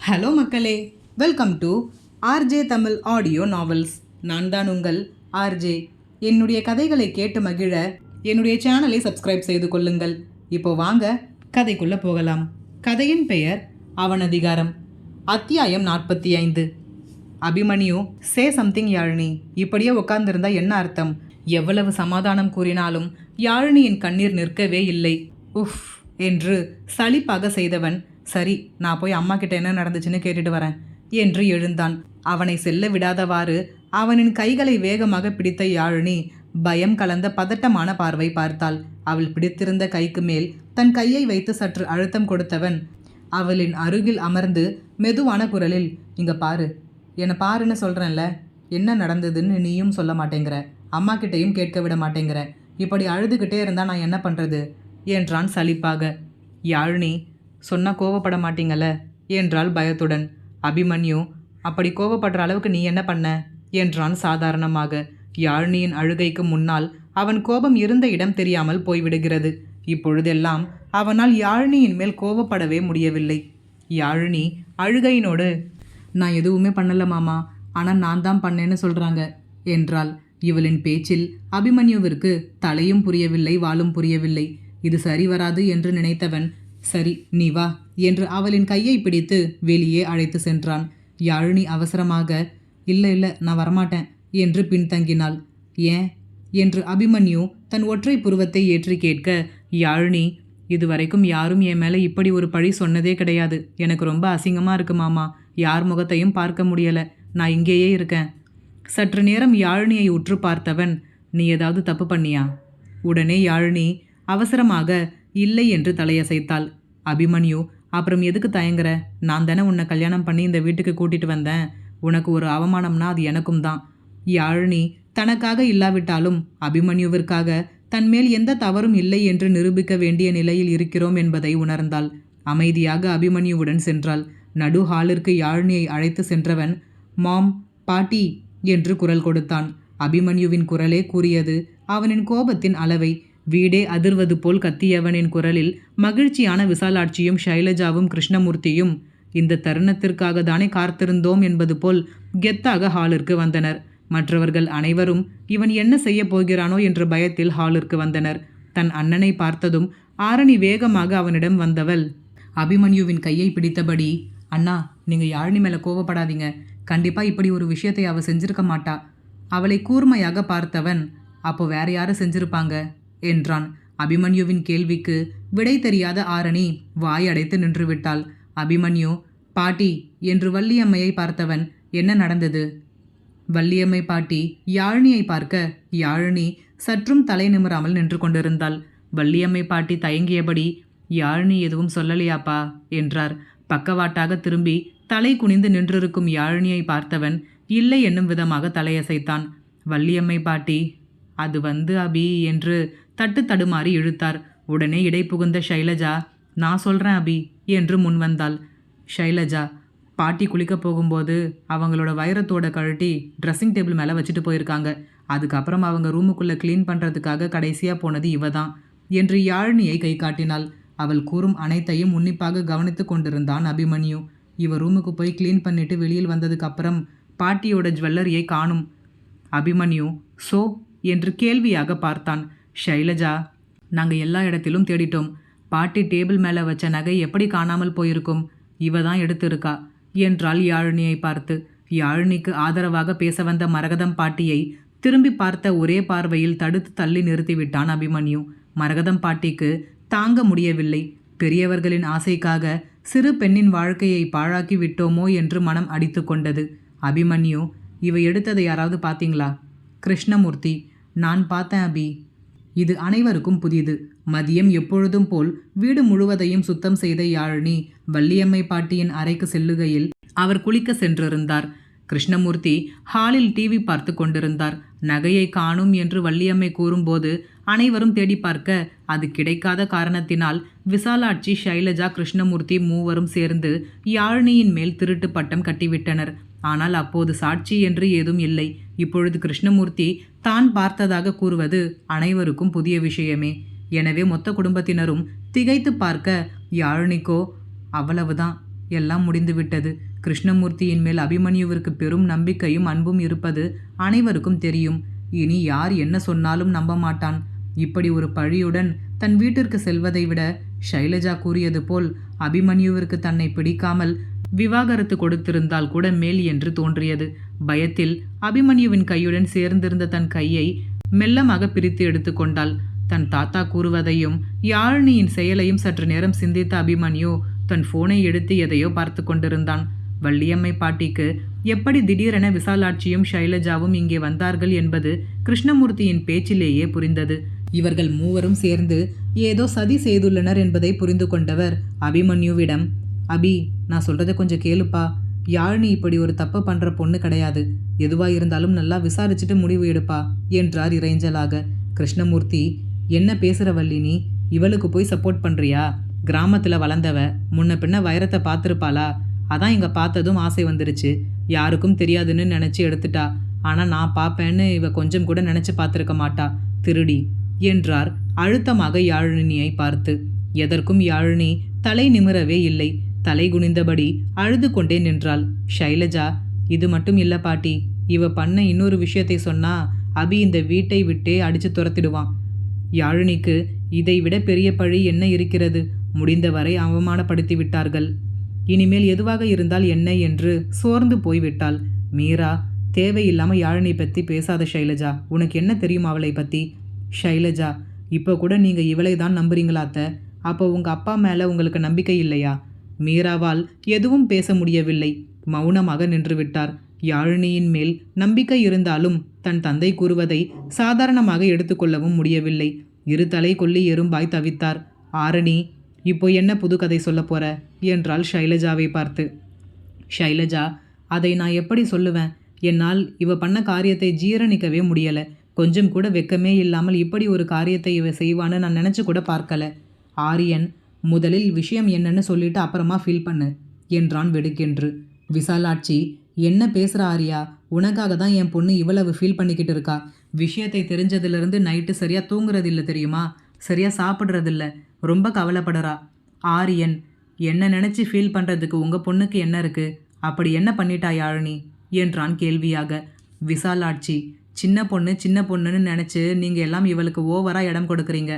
Hello மக்களே, welcome to RJ Tamil audio novels. நான் தான் உங்கள் ஆர்ஜே. என்னுடைய கதைகளை கேட்டு மகிழ என்னுடைய சேனலை சப்ஸ்கிரைப் செய்து கொள்ளுங்கள். இப்போ வாங்க கதைக்குள்ள போகலாம். கதையின் பெயர் அவனதிகாரம், அத்தியாயம் 45. Abhimanyu, say something Yazhini. இப்படியே உட்கார்ந்திருந்தா என்ன அர்த்தம்? எவ்வளவு சமாதானம் கூறினாலும் யாழினியின் கண்ணீர் நிற்கவே இல்லை. உஃப் என்று சலிப்பாக செய்தவன், சரி, நான் போய் அம்மா கிட்ட என்ன நடந்துச்சுன்னு கேட்டுட்டு வரேன் என்று எழுந்தான். அவனை செல்ல விடாதவாறு அவனின் கைகளை வேகமாக பிடித்த யாழினி பயம் கலந்த பதட்டமான பார்வை பார்த்தாள். அவள் பிடித்திருந்த கைக்கு மேல் தன் கையை வைத்து சற்று அழுத்தம் கொடுத்தவன் அவளின் அருகில் அமர்ந்து மெதுவான குரலில், இங்க பாரு, என்னை பாருன்னு சொல்கிறேன்ல, என்ன நடந்ததுன்னு நீயும் சொல்ல மாட்டேங்கிற, அம்மா கிட்டையும் கேட்க விட மாட்டேங்கிற, இப்படி அழுதுகிட்டே இருந்தால் நான் என்ன பண்ணுறது என்றான் சலிப்பாக. யாழினி, சொன்னால் கோவப்பட மாட்டீங்கல்ல என்றாள் பயத்துடன். அபிமன்யு, அப்படி கோவப்படுற அளவுக்கு நீ என்ன பண்ண என்றான் சாதாரணமாக. யாழினியின் அழுகைக்கு முன்னால் அவன் கோபம் இருந்த இடம் தெரியாமல் போய்விடுகிறது. இப்பொழுதெல்லாம் அவனால் யாழினியின் மேல் கோவப்படவே முடியவில்லை. யாழினி அழுகையினோடு, நான் எதுவுமே பண்ணல மாமா, ஆனால் நான் தான் பண்ணேன்னு சொல்கிறாங்க என்றாள். இவளின் பேச்சில் அபிமன்யுவிற்கு தலையும் புரியவில்லை, வாலும் புரியவில்லை. இது சரி வராது என்று நினைத்தவன், சரி நீ வா என்று அவளின் கையை பிடித்து வெளியே அழைத்து சென்றான். யாழினி அவசரமாக, இல்லை நான் வரமாட்டேன் என்று பின்தங்கினாள். ஏன் என்று அபிமன்யு தன் ஒற்றை புருவத்தை ஏற்றி கேட்க, யாழினி, இதுவரைக்கும் யாரும் என் மேலே இப்படி ஒரு பழி சொன்னதே கிடையாது. எனக்கு ரொம்ப அசிங்கமாக இருக்கு மாமா, யார் முகத்தையும் பார்க்க முடியலை, நான் இங்கேயே இருக்கேன். சற்று நேரம் யாழினியை உற்று பார்த்தவன், நீ ஏதாவது தப்பு பண்ணியா? உடனே யாழினி அவசரமாக இல்லை என்று தலையசைத்தாள். அபிமன்யு, அப்புறம் எதுக்கு தயங்குற? நான் தானே உன்னை கல்யாணம் பண்ணி இந்த வீட்டுக்கு கூட்டிட்டு வந்தேன். உனக்கு ஒரு அவமானம்னா அது எனக்கும் தான். யாழினி தனக்காக இல்லாவிட்டாலும் அபிமன்யுவிற்காக தன்மேல் எந்த தவறும் இல்லை என்று நிரூபிக்க வேண்டிய நிலையில் இருக்கிறோம் என்பதை உணர்ந்தாள். அமைதியாக அபிமன்யுவுடன் சென்றாள். நடு ஹாலிற்கு யாழினியை அழைத்து சென்றவன், மாம், பாட்டி என்று குரல் கொடுத்தான். அபிமன்யுவின் குரலே கூறியது அவனின் கோபத்தின் அளவை. வீடே அதிர்வது போல் கத்தியவனின் குரலில் மகிழ்ச்சியான விசாலாட்சியும் ஷைலஜாவும் கிருஷ்ணமூர்த்தியும் இந்த தருணத்திற்காக தானே காத்திருந்தோம் என்பது போல் கெத்தாக ஹாலிற்கு வந்தனர். மற்றவர்கள் அனைவரும் இவன் என்ன செய்ய போகிறானோ என்ற பயத்தில் ஹாலிற்கு வந்தனர். தன் அண்ணனை பார்த்ததும் ஆரணி வேகமாக அவனிடம் வந்தவள் அபிமன்யுவின் கையை பிடித்தபடி, அண்ணா, நீங்கள் யாழினி மேலே கோவப்படாதீங்க, கண்டிப்பாக இப்படி ஒரு விஷயத்தை அவள் செஞ்சிருக்க மாட்டா. அவளை கூர்மையாக பார்த்தவன், அப்போ வேற யாரும் செஞ்சிருப்பாங்க என்றான். அபிமன்யுவின் கேள்விக்கு விடை தெரியாத ஆரணி வாயடைத்து நின்றுவிட்டாள். அபிமன்யு, பாட்டி என்று வள்ளியம்மையை பார்த்தவன், என்ன நடந்தது? வள்ளியம்மை பாட்டி யாழினியை பார்க்க யாழினி சற்றும் தலை நிமிராமல் நின்று கொண்டிருந்தாள். வள்ளியம்மை பாட்டி தயங்கியபடி, யாழினி எதுவும் சொல்லலையாப்பா என்றார். பக்கவாட்டாக திரும்பி தலை குனிந்து நின்றிருக்கும் யாழினியை பார்த்தவன் இல்லை என்னும் விதமாக தலையசைத்தான். வள்ளியம்மை பாட்டி, அது அபி என்று தட்டு தடுமாறி இழுத்தார். உடனே இடை புகுந்த ஷைலஜா, நான் சொல்கிறேன் அபி என்று முன் வந்தாள். ஷைலஜா, பாட்டி குளிக்க போகும்போது அவங்களோட வைரத்தோட கழட்டி ட்ரெஸ்ஸிங் டேபிள் மேலே வச்சுட்டு போயிருக்காங்க. அதுக்கப்புறம் அவங்க ரூமுக்குள்ளே க்ளீன் பண்ணுறதுக்காக கடைசியாக போனது இவ தான் என்று யாழினியை கை காட்டினாள். அவள் கூறும் அனைத்தையும் உன்னிப்பாக கவனித்து கொண்டிருந்தான் அபிமன்யு. இவ ரூமுக்கு போய் க்ளீன் பண்ணிட்டு வெளியில் வந்ததுக்கப்புறம் பாட்டியோட ஜுவல்லரியை காணும். அபிமன்யு சோ என்று கேள்வியாக பார்த்தான். ஷைலஜா, நாங்கள் எல்லா இடத்திலும் தேடிட்டோம். பாட்டி டேபிள் மேலே வச்ச நகை எப்படி காணாமல் போயிருக்கும்? இவ தான் எடுத்திருக்கா என்றாள் யாழினியை பார்த்து. யாழினிக்கு ஆதரவாக பேச வந்த மரகதம் பாட்டியை திரும்பி பார்த்த ஒரே பார்வையில் தடுத்து தள்ளி நிறுத்திவிட்டான் அபிமன்யு. மரகதம் பாட்டிக்கு தாங்க முடியவில்லை. பெரியவர்களின் ஆசைக்காக சிறு பெண்ணின் வாழ்க்கையை பாழாக்கி விட்டோமோ என்று மனம் அடித்து கொண்டது. அபிமன்யு, இவ எடுத்ததை யாராவது பார்த்தீங்களா? கிருஷ்ணமூர்த்தி, நான் பார்த்தேன் அபி. இது அனைவருக்கும் புதிது. மதியம் எப்பொழுதும் போல் வீடு முழுவதையும் சுத்தம் செய்த யாழினி வள்ளியம்மை பாட்டியின் அறைக்கு செல்லுகையில் அவர் குளிக்க சென்றிருந்தார். கிருஷ்ணமூர்த்தி ஹாலில் டிவி பார்த்து கொண்டிருந்தார். நகையை காணும் என்று வள்ளியம்மை கூறும்போது அனைவரும் தேடி பார்க்க அது கிடைக்காத காரணத்தினால் விசாலாட்சி, ஷைலஜா, கிருஷ்ணமூர்த்தி மூவரும் சேர்ந்து யாழினியின் மேல் திருட்டு பட்டம் கட்டிவிட்டனர். ஆனால் அப்போது சாட்சி என்று ஏதும் இல்லை. இப்பொழுது கிருஷ்ணமூர்த்தி தான் பார்த்ததாக கூறுவது அனைவருக்கும் புதிய விஷயமே. எனவே மொத்த குடும்பத்தினரும் திகைத்து பார்க்க யாழினிக்கோ அவ்வளவுதான் எல்லாம் முடிந்துவிட்டது. கிருஷ்ணமூர்த்தியின் மேல் அபிமன்யுவிற்கு பெரும் நம்பிக்கையும் அன்பும் இருப்பது அனைவருக்கும் தெரியும். இனி யார் என்ன சொன்னாலும் நம்ப மாட்டான். இப்படி ஒரு பழியுடன் தன் வீட்டிற்கு செல்வதை விட ஷைலஜா கூறியது போல் அபிமன்யுவிற்கு தன்னை பிடிக்காமல் விவாகரத்து கொடுத்திருந்தால் கூட மேல் என்று தோன்றியது. பயத்தில் அபிமன்யுவின் கையுடன் சேர்ந்திருந்த தன் கையை மெல்லமாக பிரித்து எடுத்துக்கொண்டாள். தன் தாத்தா கூறுவதையும் யாழினியின் செயலையும் சற்று நேரம் சிந்தித்த அபிமன்யு தன் போனை எடுத்து எதையோ பார்த்து கொண்டிருந்தான். வள்ளியம்மை பாட்டிக்கு எப்படி திடீரென விசாலாட்சியும் ஷைலஜாவும் இங்கே வந்தார்கள் என்பது கிருஷ்ணமூர்த்தியின் பேச்சிலேயே புரிந்தது. இவர்கள் மூவரும் சேர்ந்து ஏதோ சதி செய்துள்ளனர் என்பதை புரிந்து கொண்டவர் அபிமன்யுவிடம், அபி, நான் சொல்றதை கொஞ்சம் கேளுப்பா. யாழினி இப்படி ஒரு தப்பு பண்ற பொண்ணு கிடையாது. எதுவா இருந்தாலும் நல்லா விசாரிச்சுட்டு முடிவு எடுப்பா என்றார் இறைஞ்சலாக. கிருஷ்ணமூர்த்தி, என்ன பேசுற வள்ளினி? இவளுக்கு போய் சப்போர்ட் பண்றியா? கிராமத்துல வளர்ந்தவ, முன்ன பின்ன வைரத்தை பார்த்துருப்பாளா? அதான் இங்க பார்த்ததும் ஆசை வந்துருச்சு. யாருக்கும் தெரியாதுன்னு நினைச்சு எடுத்துட்டா. ஆனா நான் பார்ப்பேன்னு இவ கொஞ்சம் கூட நினைச்சு பார்த்துருக்க மாட்டா. திருடி என்றார் அழுத்தமாக யாழினியை பார்த்து. எதற்கும் யாழினி தலை நிமிரவே இல்லை. தலை குனிந்தபடி அழுது கொண்டே நின்றாள். ஷைலஜா, இது மட்டும் இல்ல பாட்டி, இவ பண்ண இன்னொரு விஷயத்தை சொன்னா அபி இந்த வீட்டை விட்டே அடிச்சு துரத்திடுவான். யாழினிக்கு இதை விட பெரிய பழி என்ன இருக்கிறது? முடிந்தவரை அவமானப்படுத்தி விட்டார்கள். இனிமேல் எதுவாக இருந்தால் என்ன என்று சோர்ந்து போய்விட்டாள். மீரா, தேவையில்லாம யாழினி பற்றி பேசாத ஷைலஜா. உனக்கு என்ன தெரியும் அவளை பற்றி? ஷைலஜா, இப்போ கூட நீங்கள் இவளை தான் நம்புறீங்களாத்த? அப்போ உங்கள் அப்பா மேலே உங்களுக்கு நம்பிக்கை இல்லையா? மீராவால் எதுவும் பேச முடியவில்லை. மௌனமாக நின்றுவிட்டார். யாழினியின் மேல் நம்பிக்கை இருந்தாலும் தன் தந்தை கூறுவதை சாதாரணமாக எடுத்துக்கொள்ளவும் முடியவில்லை. இரு தலை கொல்லி எறும்பாய் தவித்தார். ஆரணி, இப்போ என்ன புது கதை சொல்ல போற என்றாள் ஷைலஜாவை பார்த்து. ஷைலஜா, அதை நான் எப்படி சொல்லுவேன்? என்னால் இவ பண்ண காரியத்தை ஜீரணிக்கவே முடியலை. கொஞ்சம் கூட வெக்கமே இல்லாமல் இப்படி ஒரு காரியத்தை இவ செய்வான்னு நான் நினச்சி கூட பார்க்கல. ஆரியன், முதலில் விஷயம் என்னன்னு சொல்லிட்டு அப்புறமா ஃபீல் பண்ணு என்றான் வெடுக்கென்று. விசாலாட்சி, என்ன பேசுகிற ஆரியா? உனக்காக தான் என் பொண்ணு இவ்வளவு ஃபீல் பண்ணிக்கிட்டு இருக்கா. விஷயத்தை தெரிஞ்சதுலேருந்து நைட்டு சரியாக தூங்குறதில்ல தெரியுமா? சரியாக சாப்பிட்றதில்ல. ரொம்ப கவலைப்படுறா. ஆரியன், என்ன நினச்சி ஃபீல் பண்ணுறதுக்கு உங்கள் பொண்ணுக்கு என்ன இருக்குது? அப்படி என்ன பண்ணிட்டா யாழினி என்றான் கேள்வியாக. விசாலாட்சி, சின்ன பொண்ணுன்னு நினச்சி நீங்கள் எல்லாம் இவளுக்கு ஓவராக இடம் கொடுக்குறீங்க.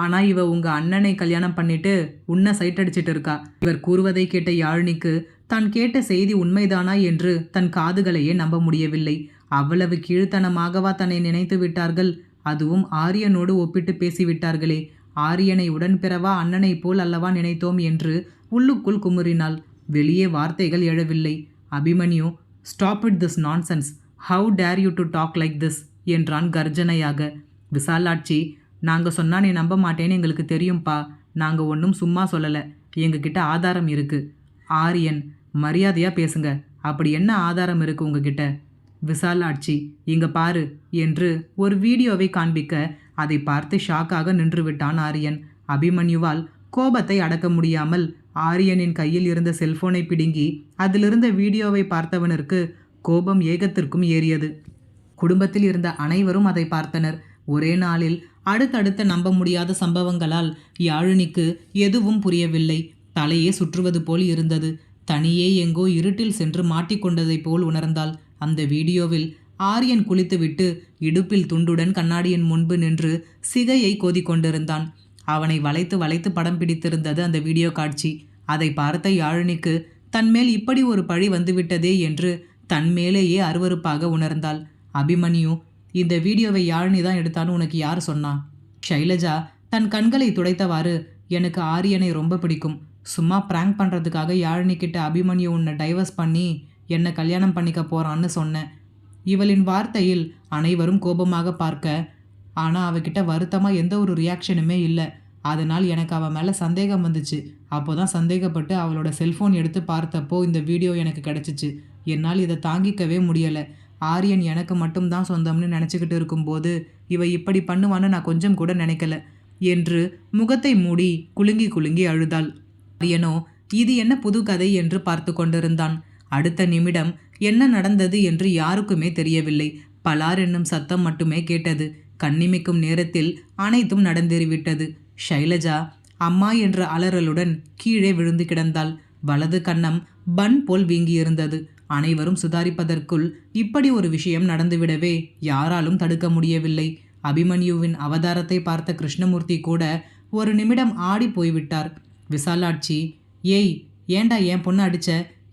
ஆனால் இவ உங்கள் அண்ணனை கல்யாணம் பண்ணிட்டு உன்னை சைட் அடிச்சிட்டு இருக்கா. இவர் கூறுவதை கேட்ட யாழினிக்கு தான் கேட்ட செய்தி உண்மைதானா என்று தன் காதுகளையே நம்ப முடியவில்லை. அவ்வளவு கீழ்த்தனமாகவா தன்னை நினைத்து விட்டார்கள்? அதுவும் ஆரியனோடு ஒப்பிட்டு பேசிவிட்டார்களே. ஆரியனை உடன்பிறவா அண்ணனை போல் அல்லவா நினைத்தோம் என்று உள்ளுக்குள் குமுறினாள். வெளியே வார்த்தைகள் எழவில்லை. Abhimanyu, stop it this nonsense. How dare you to talk like this என்றான் கர்ஜனையாக. விசாலாட்சி, நாங்கள் சொன்னால் நீ நம்ப மாட்டேன்னு எங்களுக்கு தெரியும்ப்பா. நாங்கள் ஒன்றும் சும்மா சொல்லலை. எங்ககிட்ட ஆதாரம் இருக்குது. ஆரியன், மரியாதையாக பேசுங்க. அப்படி என்ன ஆதாரம் இருக்குது உங்ககிட்ட? விசாலாட்சி, இங்கே பாரு என்று ஒரு வீடியோவை காண்பிக்க அதை பார்த்து ஷாக்காக நின்று விட்டான் ஆரியன். அபிமன்யுவால் கோபத்தை அடக்க முடியாமல் ஆரியனின் கையில் இருந்த செல்போனை பிடுங்கி அதிலிருந்த வீடியோவை பார்த்தவனுக்கு கோபம் ஏகத்திற்கும் ஏறியது. குடும்பத்தில் இருந்த அனைவரும் அதை பார்த்தனர். ஒரே நாளில் அடுத்தடுத்த நம்ப முடியாத சம்பவங்களால் யாழினிக்கு எதுவும் புரியவில்லை. தலையே சுற்றுவது போல் இருந்தது. தனியே எங்கோ இருட்டில் சென்று மாட்டிக்கொண்டதை போல் உணர்ந்தாள். அந்த வீடியோவில் ஆரியன் குளித்துவிட்டு இடுப்பில் துண்டுடன் கண்ணாடியின் முன்பு நின்று சிகையை கோதிக்கொண்டிருந்தான். அவனை வளைத்து வளைத்து படம் பிடித்திருந்தது அந்த வீடியோ காட்சி. அதை பார்த்த யாழினிக்கு தன்மேல் இப்படி ஒரு பழி வந்துவிட்டதே என்று தன்மேலேயே அருவருப்பாக உணர்ந்தாள். அபிமன்யு, இந்த வீடியோவை யாழினி தான் எடுத்தான்னு உனக்கு யார் சொன்னா? ஷைலஜா தன் கண்களை துடைத்தவாறு, எனக்கு ஆரியனை ரொம்ப பிடிக்கும். சும்மா பிராங்க் பண்ணுறதுக்காக யாழினி கிட்ட அபிமன்யு உன்னை டைவர்ஸ் பண்ணி என்னை கல்யாணம் பண்ணிக்க போகிறான்னு சொன்னேன். இவளின் வார்த்தையில் அனைவரும் கோபமாக பார்க்க, ஆனால் அவகிட்ட வருத்தமாக எந்த ஒரு ரியாக்ஷனுமே இல்லை. அதனால் எனக்கு அவள் மேலே சந்தேகம் வந்துச்சு. அப்போ தான் சந்தேகப்பட்டு அவளோட செல்ஃபோன் எடுத்து பார்த்தப்போ இந்த வீடியோ எனக்கு கிடச்சிச்சு. என்னால் இதை தாங்கிக்கவே முடியலை. ஆரியன் எனக்கு மட்டும்தான் சொந்தம்னு நினச்சிக்கிட்டு இருக்கும்போது இவ இப்படி பண்ணுவான்னு நான் கொஞ்சம் கூட நினைக்கல என்று முகத்தை மூடி குலுங்கி குலுங்கி அழுதாள். ஆரியனோ இது என்ன புது கதை என்று பார்த்து கொண்டிருந்தான். அடுத்த நிமிடம் என்ன நடந்தது என்று யாருக்குமே தெரியவில்லை. பலார் என்னும் சத்தம் மட்டுமே கேட்டது. கண்ணிமைக்கும் நேரத்தில் அனைத்தும் நடந்தேறிவிட்டது. ஷைலஜா அம்மா என்ற அலறலுடன் கீழே விழுந்து கிடந்தாள். வலது கன்னம் பன் போல் வீங்கியிருந்தது. அனைவரும் சுதாரிப்பதற்குள் இப்படி ஒரு விஷயம் நடந்துவிடவே யாராலும் தடுக்க முடியவில்லை. அபிமன்யுவின் அவதாரத்தை பார்த்த கிருஷ்ணமூர்த்தி கூட ஒரு நிமிடம் ஆடி போய்விட்டார். விசாலாட்சி, ஏய், ஏண்டா என் பொண்ணு அடிச்ச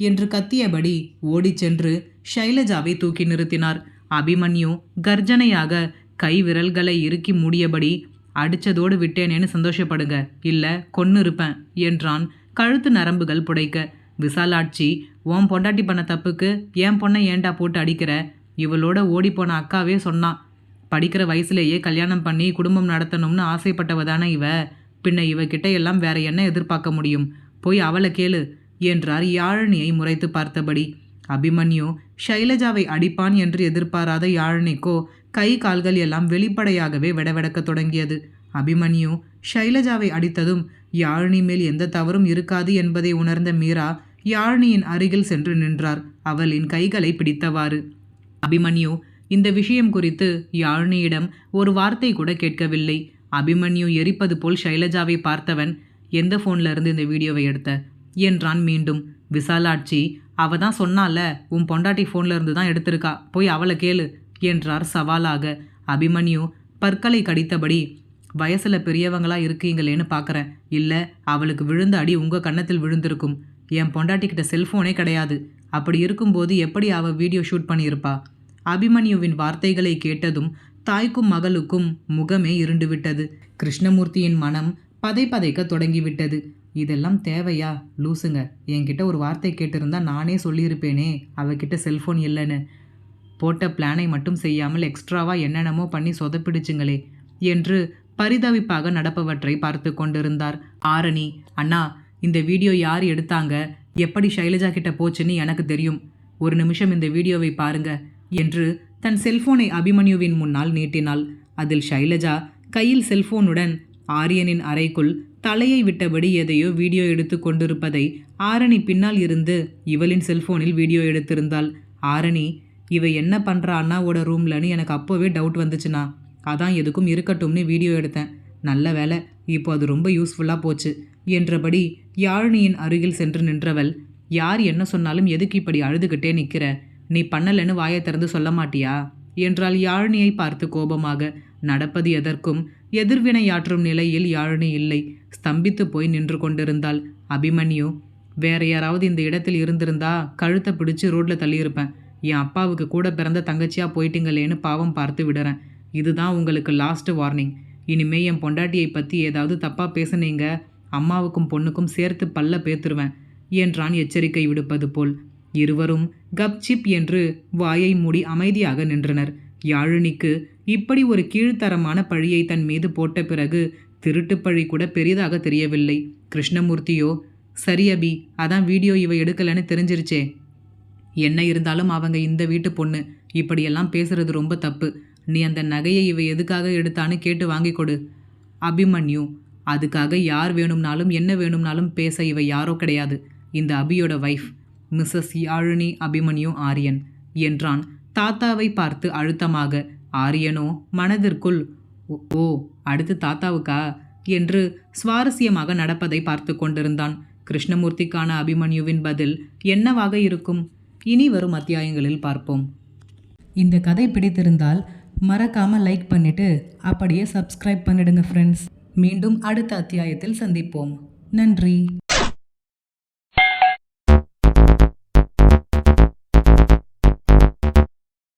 என்று கத்தியபடி ஓடிச் சென்று ஷைலஜாவை தூக்கி நிறுத்தினார். அபிமன்யு கர்ஜனையாக கை விரல்களை இறுக்கி மூடியபடி, அடிச்சதோடு விட்டேனேன்னு சந்தோஷப்படுங்க, இல்ல கொன்னு இருப்பேன் என்றான் கழுத்து நரம்புகள் புடைக்க. விசாலாட்சி, உன் பொண்டாட்டி பண்ண தப்புக்கு என் பொண்ணை ஏண்டா போட்டு அடிக்கிற? இவளோட ஓடிப்போன அக்காவே சொன்னான், படிக்கிற வயசுலேயே கல்யாணம் பண்ணி குடும்பம் நடத்தணும்னு ஆசைப்பட்டவ தானே இவ. பின்ன இவகிட்ட எல்லாம் வேற என்ன எதிர்பார்க்க முடியும்? போய் அவளை கேளு என்றார் யாழினியை முறைத்து பார்த்தபடி. அபிமன்யு ஷைலஜாவை அடிப்பான் என்று எதிர்பாராத யாழினிக்கோ கை கால்கள் எல்லாம் வெளிப்படையாகவே வெடவெடக்க தொடங்கியது. அபிமன்யு ஷைலஜாவை அடித்ததும் யாழினி மேல் எந்த தவறும் இருக்காது என்பதை உணர்ந்த மீரா யாழினியின் அருகில் சென்று நின்றார், அவளின் கைகளை பிடித்தவாறு. அபிமன்யு இந்த விஷயம் குறித்து யாழினியிடம் ஒரு வார்த்தை கூட கேட்கவில்லை. அபிமன்யு எரிப்பது போல் ஷைலஜாவை பார்த்தவன், எந்த ஃபோன்ல இருந்து இந்த வீடியோவை எடுத்த என்றான் மீண்டும். விசாலாட்சி, அவ தான் சொன்னால உன் பொண்டாட்டி ஃபோன்ல இருந்து தான் எடுத்திருக்கா, போய் அவளை கேளு என்றார் சவாலாக. அபிமன்யு பற்களை கடித்தபடி, வயசுல பெரியவங்களா இருக்கீங்களேன்னு பார்க்குறேன், இல்லை அவளுக்கு விழுந்த அடி உங்கள் கன்னத்தில் விழுந்திருக்கும். என் பொண்டாட்டிக்கிட்ட செல்ஃபோனே கிடையாது. அப்படி இருக்கும்போது எப்படி அவள் வீடியோ ஷூட் பண்ணியிருப்பா? அபிமன்யுவின் வார்த்தைகளை கேட்டதும் தாய்க்கும் மகளுக்கும் முகமே இருண்டுவிட்டது. கிருஷ்ணமூர்த்தியின் மனம் பதை பதைக்க தொடங்கிவிட்டது. இதெல்லாம் தேவையா? லூசுங்க, என்கிட்ட ஒரு வார்த்தை கேட்டிருந்தா நானே சொல்லியிருப்பேனே அவகிட்ட செல்ஃபோன் இல்லைன்னு. போட்ட பிளானை மட்டும் செய்யாமல் எக்ஸ்ட்ராவா என்னென்னமோ பண்ணி சொதப்பிடுச்சுங்களே என்று பரிதவிப்பாக நடப்பவற்றை பார்த்து கொண்டிருந்தார். ஆரணி, அண்ணா, இந்த வீடியோ யார் எடுத்தாங்க, எப்படி ஷைலஜா கிட்ட போச்சுன்னு எனக்கு தெரியும். ஒரு நிமிஷம் இந்த வீடியோவை பாருங்க என்று தன் செல்போனை அபிமன்யுவின் முன்னால் நீட்டினாள். அதில் ஷைலஜா கையில் செல்போனுடன் ஆரியனின் அறைக்குள் தலையை விட்டபடி எதையோ வீடியோ எடுத்து கொண்டிருப்பதை ஆரணி பின்னால் இருந்து இவளின் செல்போனில் வீடியோ எடுத்திருந்தாள். ஆரணி, இவ என்ன பண்ணுறா அண்ணாவோட ரூம்லன்னு எனக்கு அப்போவே டவுட் வந்துச்சுண்ணா. அதான் எதுக்கும் இருக்கட்டும்னு வீடியோ எடுத்தேன். நல்ல வேலை, இப்போ அது ரொம்ப யூஸ்ஃபுல்லாக போச்சு என்றபடி யாழினியின் அருகில் சென்று நின்றவள், யார் என்ன சொன்னாலும் எதுக்கு இப்படி அழுதுகிட்டே நிற்கிற? நீ பண்ணலன்னு வாயை திறந்து சொல்ல மாட்டியா என்றால் யாழினியை பார்த்து கோபமாக. நடப்பது எதற்கும் எதிர்வினையாற்றும் நிலையில் யாழினி இல்லை. ஸ்தம்பித்து போய் நின்று கொண்டிருந்தாள். அபிமன்யு, வேற யாராவது இந்த இடத்தில் இருந்திருந்தா கழுத்தை பிடிச்சு ரோட்ல தள்ளியிருப்பேன். என் அப்பாவுக்கு கூட பிறந்த தங்கச்சியா போயிட்டீங்களேன்னு பாவம் பார்த்து விடுறேன். இதுதான் உங்களுக்கு லாஸ்ட் வார்னிங். இனிமே என் பொண்டாட்டியை பற்றி ஏதாவது தப்பாக பேசுனீங்க, அம்மாவுக்கும் பொண்ணுக்கும் சேர்த்து பல்ல பேத்துருவேன் என்றான் எச்சரிக்கை விடுப்பது போல். இருவரும் கப்சிப் என்று வாயை மூடி அமைதியாக நின்றனர். யாழினிக்கு இப்படி ஒரு கீழ்த்தரமான பழியை தன் மீது போட்ட பிறகு திருட்டு பழி கூட பெரிதாக தெரியவில்லை. கிருஷ்ணமூர்த்தியோ, சரி அபி, அதான் வீடியோ இவ எடுக்கலன்னு தெரிஞ்சிருச்சே. என்ன இருந்தாலும் அவங்க இந்த வீட்டு பொண்ணு, இப்படியெல்லாம் பேசுறது ரொம்ப தப்பு. நீ அந்த நகையை இவ எதுக்காக எடுத்தான்னு கேட்டு வாங்கி கொடு. அபிமன்யு, அதுக்காக யார் வேணும்னாலும் என்ன வேணும்னாலும் பேச இவ யாரோ கிடையாது. இந்த அபியோட வைஃப், மிஸ்ஸஸ் யாழினி அபிமன்யு ஆரியன் என்றான் தாத்தாவை பார்த்து அழுத்தமாக. ஆரியனோ மனதிற்குள், ஓ, அடுத்து தாத்தாவுக்கா என்று சுவாரஸ்யமாக நடப்பதை பார்த்து கொண்டிருந்தான். கிருஷ்ணமூர்த்திக்கான அபிமன்யுவின் பதில் என்னவாக இருக்கும்? இனி வரும் அத்தியாயங்களில் பார்ப்போம். இந்த கதை பிடித்திருந்தால் மறக்காமல் லைக் பண்ணிட்டு அப்படியே சப்ஸ்கிரைப் பண்ணிடுங்க ஃப்ரெண்ட்ஸ். மீண்டும் அடுத்த அத்தியாயத்தில் சந்திப்போம். நன்றி.